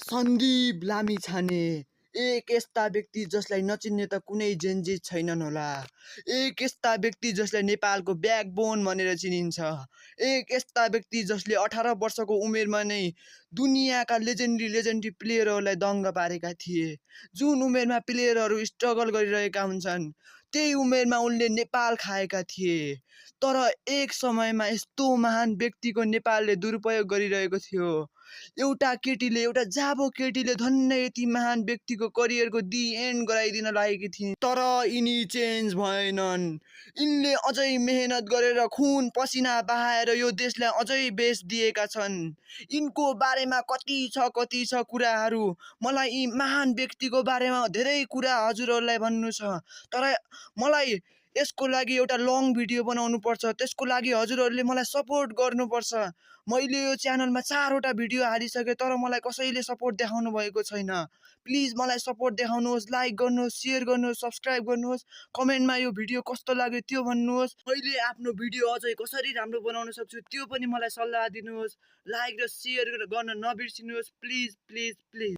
सन्दीप लामिछाने एक यस्ता व्यक्ति जसलाई नचिन्ने त कुनै जेनजी छैनन् होला। एक यस्ता व्यक्ति जसलाई नेपालको ब्याकबोन भनेर चिनिन्छ। एक यस्ता व्यक्ति जसले 18 वर्षको उमेरमा नै दुनियाँका लेजेन्ड्री प्लेयरहरूलाई दङ्ग पारेका थिए। जुन उमेरमा प्लेयरहरू स्ट्रगल गरिरहेका हुन्छन् त्यही उमेरमा उनले नेपाल खाएका थिए। तर एक समयमा यस्तो महान व्यक्तिको नेपालले दुरुपयोग गरिरहेको थियो। एउटा केटीले, एउटा जाबो केटीले धन्य यति महान व्यक्तिको करियरको दि एन्ड गराइदिन लागेकी थिइन्। तर यिनी चेन्ज भएनन्। यिनले अझै मेहनत गरेर खुन पसिना बहाएर यो देशलाई अझै बेच दिएका छन्। यिनको बारेमा कति छ कुराहरू। मलाई यी महान व्यक्तिको बारेमा धेरै कुरा हजुरहरूलाई भन्नु छ। तर मलाई यसको लागि एउटा लङ भिडियो बनाउनु पर्छ। त्यसको लागि हजुरहरूले मलाई सपोर्ट गर्नुपर्छ। मैले यो च्यानलमा 4वटा भिडियो हालिसकेँ तर मलाई कसैले सपोर्ट देखाउनु भएको छैन। प्लिज मलाई सपोर्ट देखाउनुहोस्, लाइक गर्नुहोस्, सेयर गर्नुहोस्, सब्सक्राइब गर्नुहोस्, कमेन्टमा यो भिडियो कस्तो लाग्यो त्यो भन्नुहोस्। मैले आफ्नो भिडियो अझै कसरी राम्रो बनाउन सक्छु त्यो पनि मलाई सल्लाह दिनुहोस्। लाइक र सेयर गर्न नबिर्सिनुहोस् प्लिज प्लिज प्लिज।